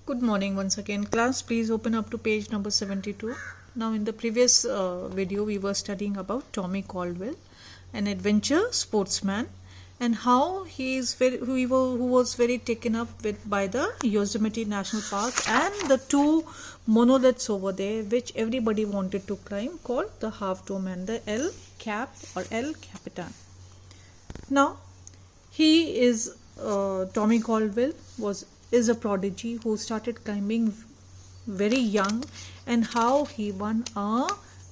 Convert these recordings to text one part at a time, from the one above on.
Good morning once again, class. Please open up to page number 72. Now, in the previous video, we were studying about Tommy Caldwell, an adventure sportsman, and how who was very taken up by the Yosemite National Park and the two monoliths over there, which everybody wanted to climb, called the Half Dome and the El Cap or El Capitan. Now, he is Tommy Caldwell is a prodigy who started climbing very young, and how he won a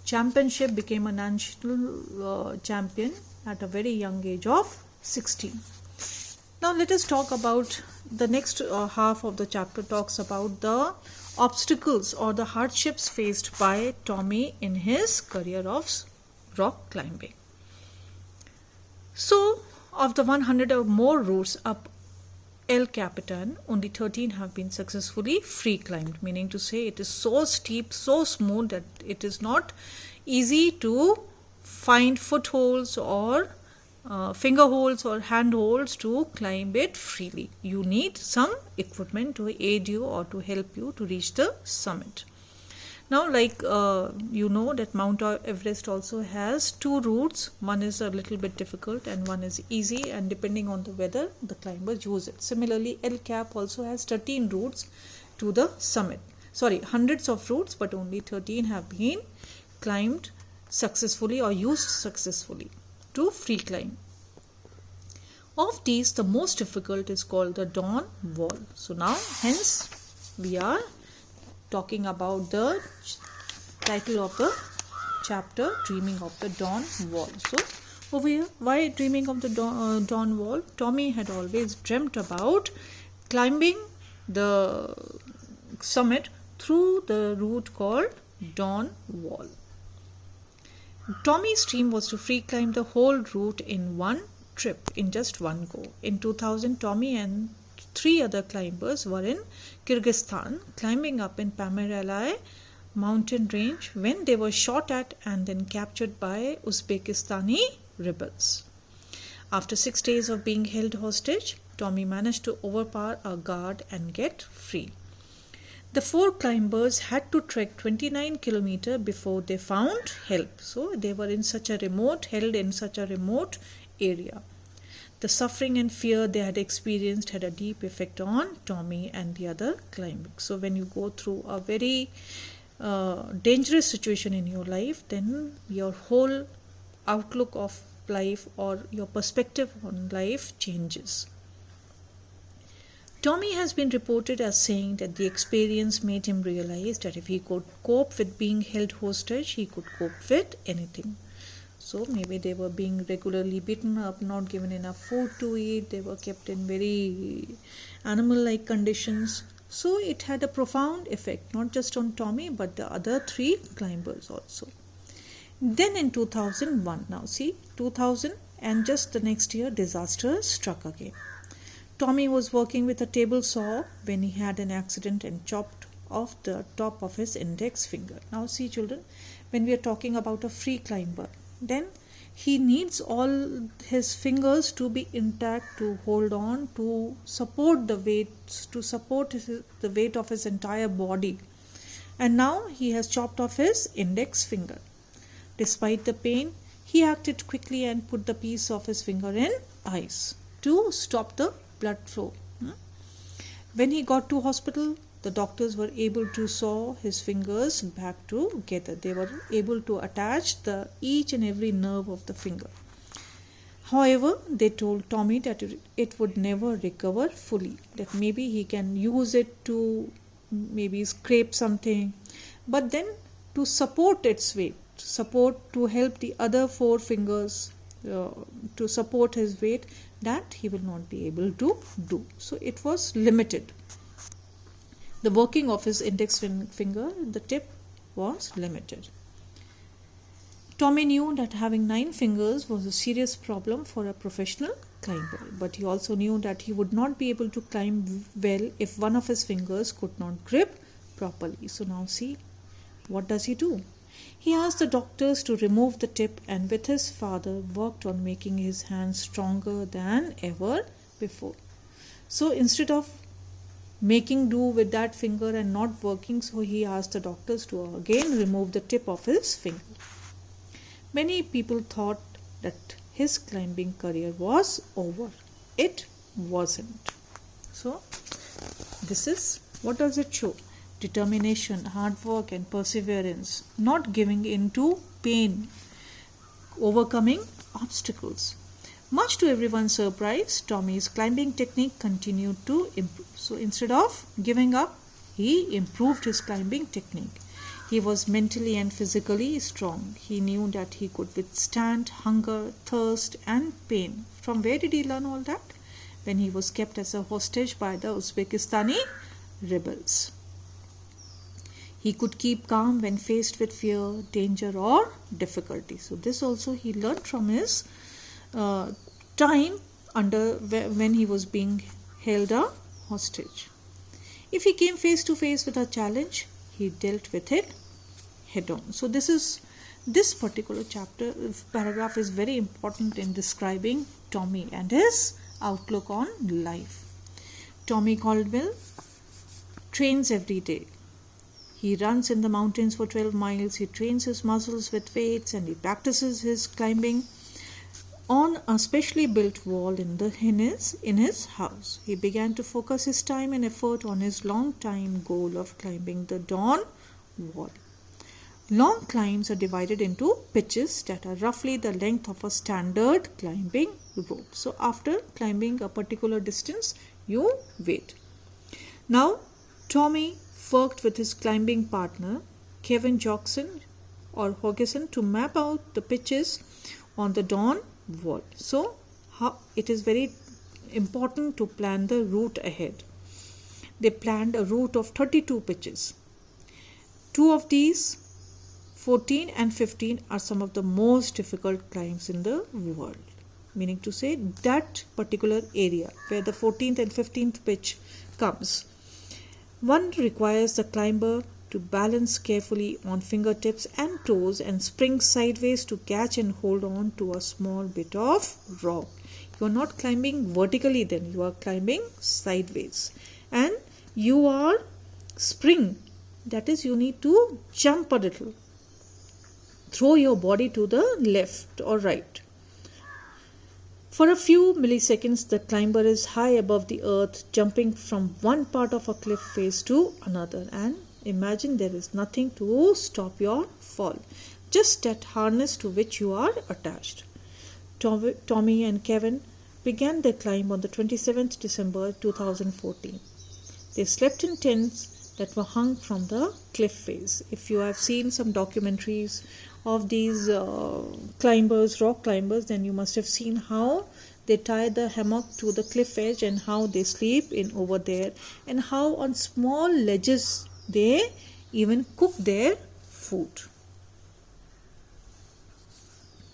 championship, became a national champion at a very young age of 16. Now let us talk about the next half of the chapter. Talks about the obstacles or the hardships faced by Tommy in his career of rock climbing. So, of the 100 or more routes up El Capitan, only 13 have been successfully free climbed, meaning to say it is so steep, so smooth that it is not easy to find footholds or finger holds or hand holds to climb it freely. You need some equipment to aid you or to help you to reach the summit. Now, like you know that Mount Everest also has two routes. One is a little bit difficult and one is easy, and depending on the weather, the climbers use it. Similarly, El Cap also has 13 routes to the summit. Hundreds of routes, but only 13 have been climbed successfully or used successfully to free climb. Of these, the most difficult is called the Dawn Wall. So now, hence, we are talking about the title of the chapter, Dreaming of the Dawn Wall. So over here, why dreaming of the Dawn Wall? Tommy had always dreamt about climbing the summit through the route called Dawn Wall. Tommy's dream was to free climb the whole route in one trip, in just one go. In 2000, Tommy and 3 other climbers were in Kyrgyzstan climbing up in Pamiralai mountain range when they were shot at and then captured by Uzbekistani rebels. After 6 days of being held hostage, Tommy managed to overpower a guard and get free. The 4 climbers had to trek 29 kilometers before they found help. So they were held in such a remote area. The suffering and fear they had experienced had a deep effect on Tommy and the other climbers. So when you go through a very dangerous situation in your life, then your whole outlook of life or your perspective on life changes. Tommy has been reported as saying that the experience made him realize that if he could cope with being held hostage, he could cope with anything. So maybe they were being regularly beaten up, not given enough food to eat, they were kept in very animal-like conditions. So it had a profound effect, not just on Tommy, but the other 3 climbers also. Then in 2001, now see, 2000 and just the next year, disaster struck again. Tommy was working with a table saw when he had an accident and chopped off the top of his index finger. Now see children, when we are talking about a free climber, then he needs all his fingers to be intact to hold on, to support the weight, the weight of his entire body. And now he has chopped off his index finger. Despite the pain, he acted quickly and put the piece of his finger in ice to stop the blood flow. When he got to hospital, the doctors were able to sew his fingers back together. They were able to attach each and every nerve of the finger. However, they told Tommy that it would never recover fully, that maybe he can use it to maybe scrape something, but then to support its weight, to help the other 4 fingers to support his weight, that he will not be able to do. So it was limited. The working of his index finger, the tip, was limited. Tommy knew that having 9 fingers was a serious problem for a professional climber, but he also knew that he would not be able to climb well if one of his fingers could not grip properly. So now see, what does he do? He asked the doctors to remove the tip, and with his father worked on making his hands stronger than ever before. So instead of making do with that finger and not working, so he asked the doctors to again remove the tip of his finger. Many people thought that his climbing career was over. It wasn't. So this is, what does it show? Determination, hard work and perseverance, not giving in to pain, overcoming obstacles. Much to everyone's surprise, Tommy's climbing technique continued to improve. So instead of giving up, he improved his climbing technique. He was mentally and physically strong. He knew that he could withstand hunger, thirst and pain. From where did he learn all that? When he was kept as a hostage by the Uzbekistani rebels. He could keep calm when faced with fear, danger or difficulty. So this also he learned from his time when he was being held a hostage. If he came face to face with a challenge, he dealt with it head on. So this particular paragraph is very important in describing Tommy and his outlook on life. Tommy Caldwell trains every day. He runs in the mountains for 12 miles. He trains his muscles with weights and he practices his climbing on a specially built wall in his house. He began to focus his time and effort on his long-time goal of climbing the Dawn Wall. Long climbs are divided into pitches that are roughly the length of a standard climbing rope. So after climbing a particular distance, you wait. Now, Tommy worked with his climbing partner, Kevin Jorgensen to map out the pitches on the Dawn Wall. So it is very important to plan the route ahead. They planned a route of 32 pitches. Two of these, 14 and 15, are some of the most difficult climbs in the world. Meaning to say, that particular area where the 14th and 15th pitch comes, one requires the climber to balance carefully on fingertips and toes and spring sideways to catch and hold on to a small bit of rock. You are not climbing vertically then, you are climbing sideways. And you are spring, that is, you need to jump a little. Throw your body to the left or right. For a few milliseconds, the climber is high above the earth, jumping from one part of a cliff face to another. And imagine there is nothing to stop your fall, just that harness to which you are attached. Tommy and Kevin began their climb on the 27th December 2014. They slept in tents that were hung from the cliff face. If you have seen some documentaries of these rock climbers, then you must have seen how they tie the hammock to the cliff edge and how they sleep in over there, and how on small ledges they even cook their food.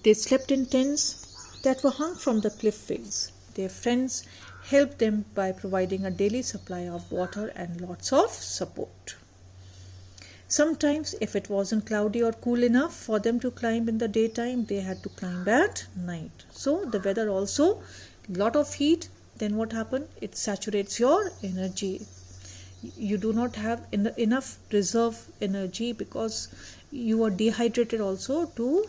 They slept in tents that were hung from the cliff face. Their friends helped them by providing a daily supply of water and lots of support. Sometimes, if it wasn't cloudy or cool enough for them to climb in the daytime, they had to climb at night. So the weather also, lot of heat, then what happened? It saturates your energy. You do not have enough reserve energy because you are dehydrated also to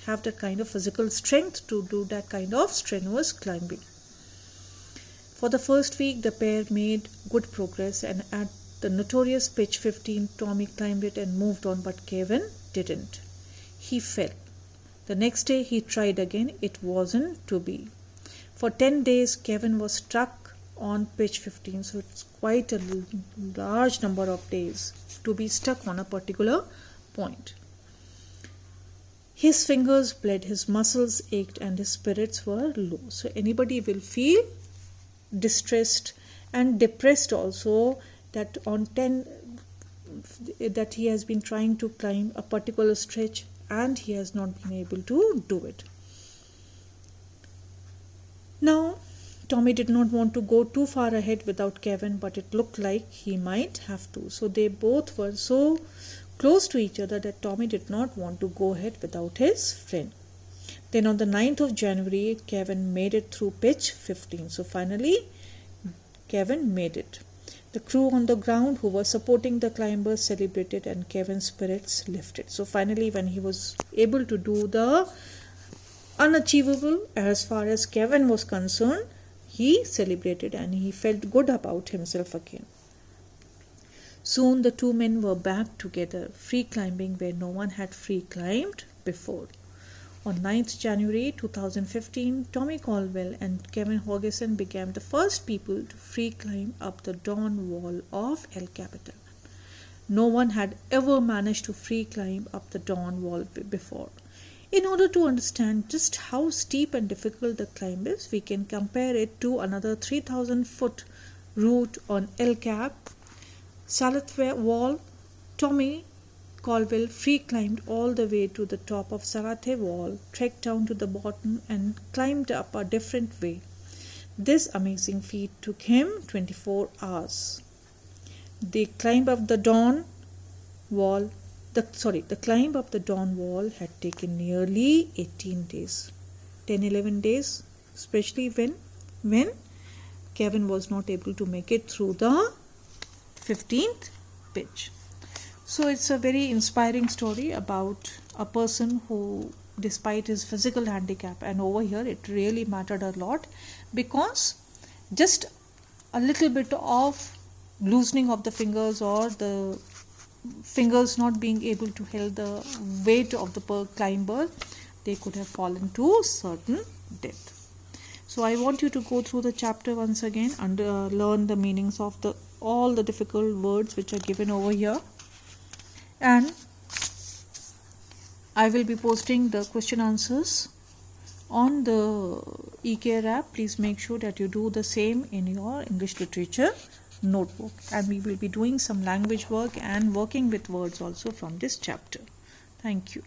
have that kind of physical strength to do that kind of strenuous climbing. For the first week, the pair made good progress, and at the notorious pitch 15, Tommy climbed it and moved on, but Kevin didn't. He fell. The next day he tried again. It wasn't to be. For 10 days, Kevin was stuck on pitch 15. So it's quite a large number of days to be stuck on a particular point. His fingers bled, his muscles ached, and his spirits were low. So anybody will feel distressed and depressed also, that on 10 that he has been trying to climb a particular stretch and he has not been able to do it. Now Tommy did not want to go too far ahead without Kevin, but it looked like he might have to. So they both were so close to each other that Tommy did not want to go ahead without his friend. Then on the 9th of January, Kevin made it through pitch 15. So finally Kevin made it. The crew on the ground who were supporting the climbers celebrated and Kevin's spirits lifted. So finally, when he was able to do the unachievable as far as Kevin was concerned, he celebrated and he felt good about himself again. Soon the two men were back together, free climbing where no one had free climbed before. On 9th January 2015, Tommy Caldwell and Kevin Hoggeson became the first people to free climb up the Dawn Wall of El Capitan. No one had ever managed to free climb up the Dawn Wall before. In order to understand just how steep and difficult the climb is, we can compare it to another 3,000-foot route on El Cap. Salathwe Wall. Tommy Caldwell free climbed all the way to the top of Salathwe Wall, trekked down to the bottom and climbed up a different way. This amazing feat took him 24 hours. The climb up the Dawn Wall The climb up the Dawn Wall had taken nearly 18 days. 10-11 days, especially when Kevin was not able to make it through the 15th pitch. So it's a very inspiring story about a person who, despite his physical handicap, and over here it really mattered a lot, because just a little bit of loosening of the fingers or the fingers not being able to hold the weight of the climber, they could have fallen to certain death. So I want you to go through the chapter once again and learn the meanings of all the difficult words which are given over here. And I will be posting the question answers on the eCare app. Please make sure that you do the same in your English literature notebook, and we will be doing some language work and working with words also from this chapter. Thank you.